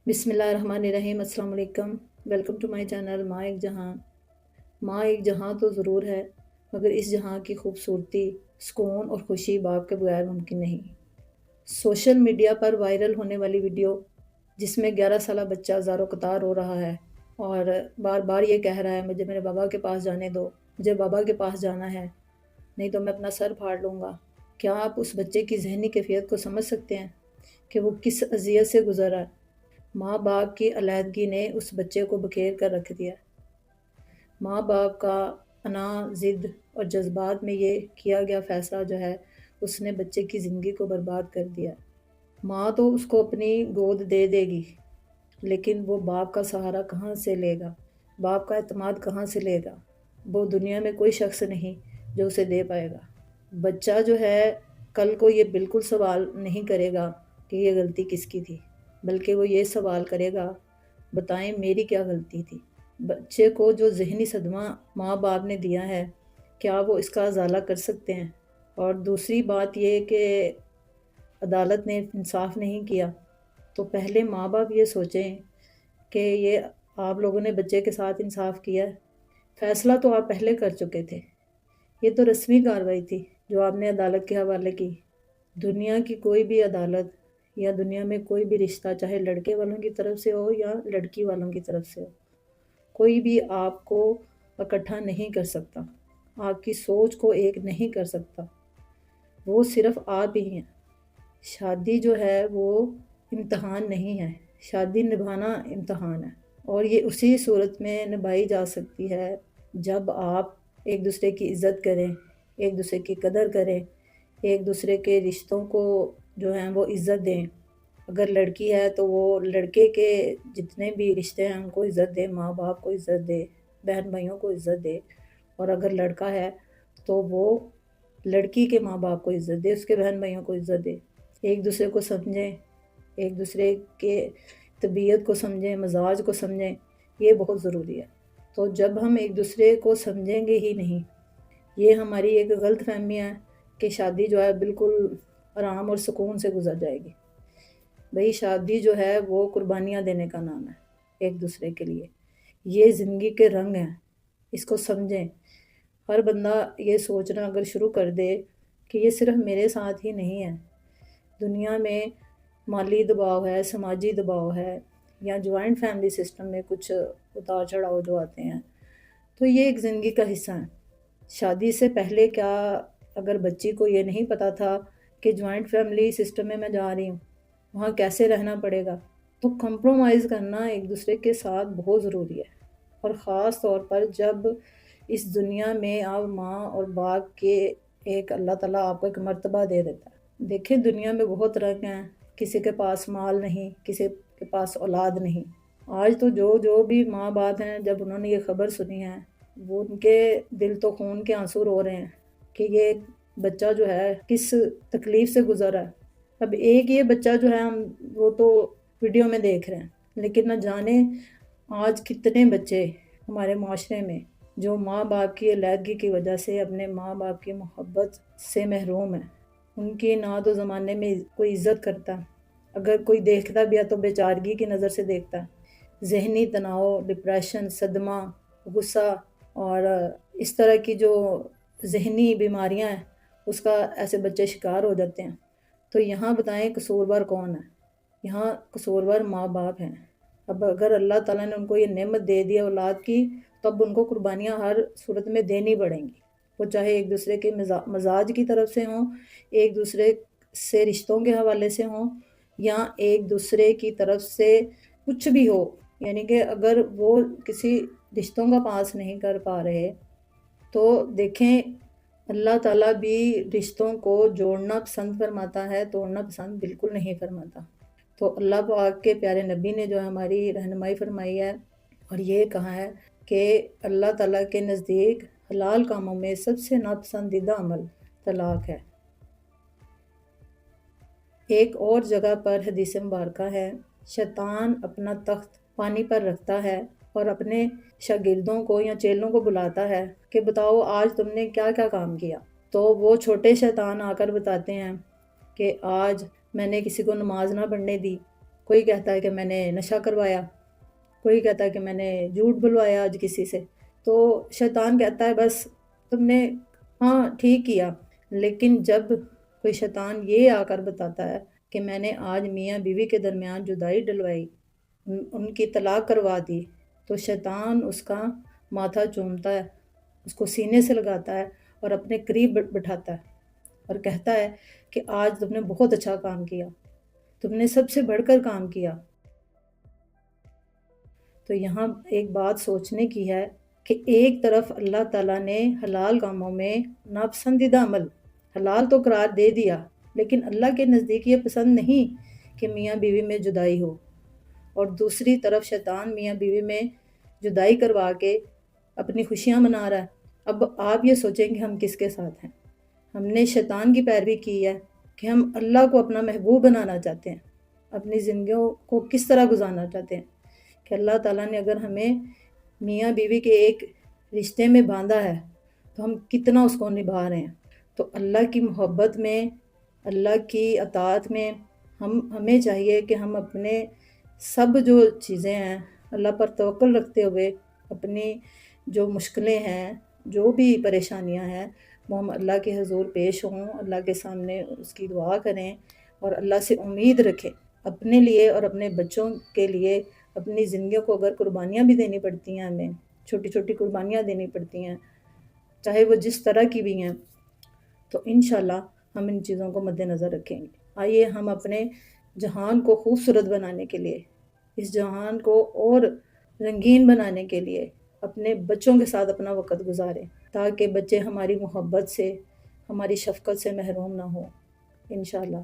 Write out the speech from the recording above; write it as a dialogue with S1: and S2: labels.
S1: بسم اللہ الرحمن الرحیم۔ السلام علیکم، ویلکم ٹو مائی چینل ماں ایک جہاں۔ ماں ایک جہاں تو ضرور ہے، مگر اس جہاں کی خوبصورتی، سکون اور خوشی باپ کے بغیر ممکن نہیں۔ سوشل میڈیا پر وائرل ہونے والی ویڈیو جس میں 11 سالہ بچہ زارو قطار رو رہا ہے اور بار بار یہ کہہ رہا ہے مجھے میرے بابا کے پاس جانے دو، مجھے بابا کے پاس جانا ہے، نہیں تو میں اپنا سر پھاڑ لوں گا۔ کیا آپ اس بچے کی ذہنی کیفیت کو سمجھ سکتے ہیں کہ وہ کس اذیت سے گزر رہا ہے؟ ماں باپ کی علیحدگی نے اس بچے کو بکھیر کر رکھ دیا۔ ماں باپ کا انا، ضد اور جذبات میں یہ کیا گیا فیصلہ جو ہے اس نے بچے کی زندگی کو برباد کر دیا۔ ماں تو اس کو اپنی گود دے دے گی، لیکن وہ باپ کا سہارا کہاں سے لے گا؟ باپ کا اعتماد کہاں سے لے گا؟ وہ دنیا میں کوئی شخص نہیں جو اسے دے پائے گا۔ بچہ جو ہے کل کو یہ بالکل سوال نہیں کرے گا کہ یہ غلطی کس کی تھی، بلکہ وہ یہ سوال کرے گا بتائیں میری کیا غلطی تھی۔ بچے کو جو ذہنی صدمہ ماں باپ نے دیا ہے، کیا وہ اس کا ازالہ کر سکتے ہیں؟ اور دوسری بات یہ کہ عدالت نے انصاف نہیں کیا، تو پہلے ماں باپ یہ سوچیں کہ یہ آپ لوگوں نے بچے کے ساتھ انصاف کیا ہے، فیصلہ تو آپ پہلے کر چکے تھے، یہ تو رسمی کارروائی تھی جو آپ نے عدالت کے حوالے کی۔ دنیا کی کوئی بھی عدالت یا دنیا میں کوئی بھی رشتہ، چاہے لڑکے والوں کی طرف سے ہو یا لڑکی والوں کی طرف سے ہو، کوئی بھی آپ کو اکٹھا نہیں کر سکتا، آپ کی سوچ کو ایک نہیں کر سکتا، وہ صرف آپ ہی ہیں۔ شادی جو ہے وہ امتحان نہیں ہے، شادی نبھانا امتحان ہے، اور یہ اسی صورت میں نبھائی جا سکتی ہے جب آپ ایک دوسرے کی عزت کریں، ایک دوسرے کی قدر کریں، ایک دوسرے کے رشتوں کو جو ہیں وہ عزت دیں۔ اگر لڑکی ہے تو وہ لڑکے کے جتنے بھی رشتے ہیں ان کو عزت دے، ماں باپ کو عزت دے، بہن بھائیوں کو عزت دے، اور اگر لڑکا ہے تو وہ لڑکی کے ماں باپ کو عزت دے، اس کے بہن بھائیوں کو عزت دے۔ ایک دوسرے کو سمجھیں، ایک دوسرے کے طبیعت کو سمجھیں، مزاج کو سمجھیں، یہ بہت ضروری ہے۔ تو جب ہم ایک دوسرے کو سمجھیں گے ہی نہیں، یہ ہماری ایک غلط فہمی ہے کہ شادی جو ہے بالکل آرام اور سکون سے گزر جائے گی۔ بھئی شادی جو ہے وہ قربانیاں دینے کا نام ہے ایک دوسرے کے لیے، یہ زندگی کے رنگ ہیں، اس کو سمجھیں۔ ہر بندہ یہ سوچنا اگر شروع کر دے کہ یہ صرف میرے ساتھ ہی نہیں ہے، دنیا میں مالی دباؤ ہے، سماجی دباؤ ہے، یا جوائنٹ فیملی سسٹم میں کچھ اتار چڑھاؤ جو آتے ہیں، تو یہ ایک زندگی کا حصہ ہے۔ شادی سے پہلے کیا اگر بچی کو یہ نہیں پتا تھا کہ جوائنٹ فیملی سسٹم میں میں جا رہی ہوں، وہاں کیسے رہنا پڑے گا، تو کمپرومائز کرنا ایک دوسرے کے ساتھ بہت ضروری ہے، اور خاص طور پر جب اس دنیا میں آپ ماں اور باپ کے ایک اللہ تعالیٰ آپ کو ایک مرتبہ دے دیتا ہے۔ دیکھیں دنیا میں بہت رنگ ہیں، کسی کے پاس مال نہیں، کسی کے پاس اولاد نہیں۔ آج تو جو بھی ماں باپ ہیں، جب انہوں نے یہ خبر سنی ہے، وہ ان کے دل تو خون کے آنسو رو رہے ہیں کہ یہ بچہ جو ہے کس تکلیف سے گزر رہا ہے۔ اب ایک یہ بچہ جو ہے ہم وہ تو ویڈیو میں دیکھ رہے ہیں، لیکن نہ جانے آج کتنے بچے ہمارے معاشرے میں جو ماں باپ کی علیحدگی کی وجہ سے اپنے ماں باپ کی محبت سے محروم ہیں۔ ان کی نہ تو زمانے میں کوئی عزت کرتا، اگر کوئی دیکھتا بھی ہے تو بیچارگی کی نظر سے دیکھتا ہے۔ ذہنی تناؤ، ڈپریشن، صدمہ، غصہ اور اس طرح کی جو ذہنی بیماریاں ہیں اس کا ایسے بچے شکار ہو جاتے ہیں۔ تو یہاں بتائیں قصوروار کون ہے؟ یہاں قصوروار ماں باپ ہیں۔ اب اگر اللہ تعالیٰ نے ان کو یہ نعمت دے دی اولاد کی، تو اب ان کو قربانیاں ہر صورت میں دینی پڑیں گی، وہ چاہے ایک دوسرے کے مزاج کی طرف سے ہوں، ایک دوسرے سے رشتوں کے حوالے سے ہوں، یا ایک دوسرے کی طرف سے کچھ بھی ہو۔ یعنی کہ اگر وہ کسی رشتوں کا پاس نہیں کر پا رہے تو دیکھیں اللہ تعالیٰ بھی رشتوں کو جوڑنا پسند فرماتا ہے، توڑنا پسند بالکل نہیں فرماتا۔ تو اللہ پاک کے پیارے نبی نے جو ہماری رہنمائی فرمائی ہے اور یہ کہا ہے کہ اللہ تعالیٰ کے نزدیک حلال کاموں میں سب سے ناپسندیدہ عمل طلاق ہے۔ ایک اور جگہ پر حدیث مبارکہ ہے، شیطان اپنا تخت پانی پر رکھتا ہے اور اپنے شاگردوں کو یا چیلوں کو بلاتا ہے کہ بتاؤ آج تم نے کیا کیا کام کیا، تو وہ چھوٹے شیطان آ کر بتاتے ہیں کہ آج میں نے کسی کو نماز نہ پڑھنے دی، کوئی کہتا ہے کہ میں نے نشہ کروایا، کوئی کہتا ہے کہ میں نے جھوٹ بلوایا آج کسی سے۔ تو شیطان کہتا ہے بس تم نے ہاں ٹھیک کیا، لیکن جب کوئی شیطان یہ آ کر بتاتا ہے کہ میں نے آج میاں بیوی کے درمیان جدائی ڈلوائی، ان کی طلاق کروا دی، تو شیطان اس کا ماتھا چومتا ہے، اس کو سینے سے لگاتا ہے اور اپنے قریب بٹھاتا ہے اور کہتا ہے کہ آج تم نے بہت اچھا کام کیا، تم نے سب سے بڑھ کر کام کیا۔ تو یہاں ایک بات سوچنے کی ہے کہ ایک طرف اللہ تعالیٰ نے حلال کاموں میں ناپسندیدہ عمل حلال تو قرار دے دیا، لیکن اللہ کے نزدیک یہ پسند نہیں کہ میاں بیوی میں جدائی ہو، اور دوسری طرف شیطان میاں بیوی میں جدائی کروا کے اپنی خوشیاں منا رہا ہے۔ اب آپ یہ سوچیں کہ ہم کس کے ساتھ ہیں؟ ہم نے شیطان کی پیروی کی ہے کہ ہم اللہ کو اپنا محبوب بنانا چاہتے ہیں، اپنی زندگیوں کو کس طرح گزارنا چاہتے ہیں کہ اللہ تعالیٰ نے اگر ہمیں میاں بیوی کے ایک رشتے میں باندھا ہے تو ہم کتنا اس کو نبھا رہے ہیں۔ تو اللہ کی محبت میں، اللہ کی اطاعت میں ہمیں چاہیے کہ ہم اپنے سب جو چیزیں ہیں اللہ پر توکل رکھتے ہوئے، اپنی جو مشکلیں ہیں، جو بھی پریشانیاں ہیں، وہ ہم اللہ کے حضور پیش ہوں، اللہ کے سامنے اس کی دعا کریں اور اللہ سے امید رکھیں۔ اپنے لیے اور اپنے بچوں کے لیے اپنی زندگیوں کو اگر قربانیاں بھی دینی پڑتی ہیں، ہمیں چھوٹی چھوٹی قربانیاں دینی پڑتی ہیں، چاہے وہ جس طرح کی بھی ہیں، تو انشاءاللہ ہم ان چیزوں کو مد نظر رکھیں گے۔ آئیے ہم اپنے جہان کو خوبصورت بنانے کے لیے، اس جہان کو اور رنگین بنانے کے لیے اپنے بچوں کے ساتھ اپنا وقت گزاریں، تاکہ بچے ہماری محبت سے، ہماری شفقت سے محروم نہ ہوں انشاءاللہ۔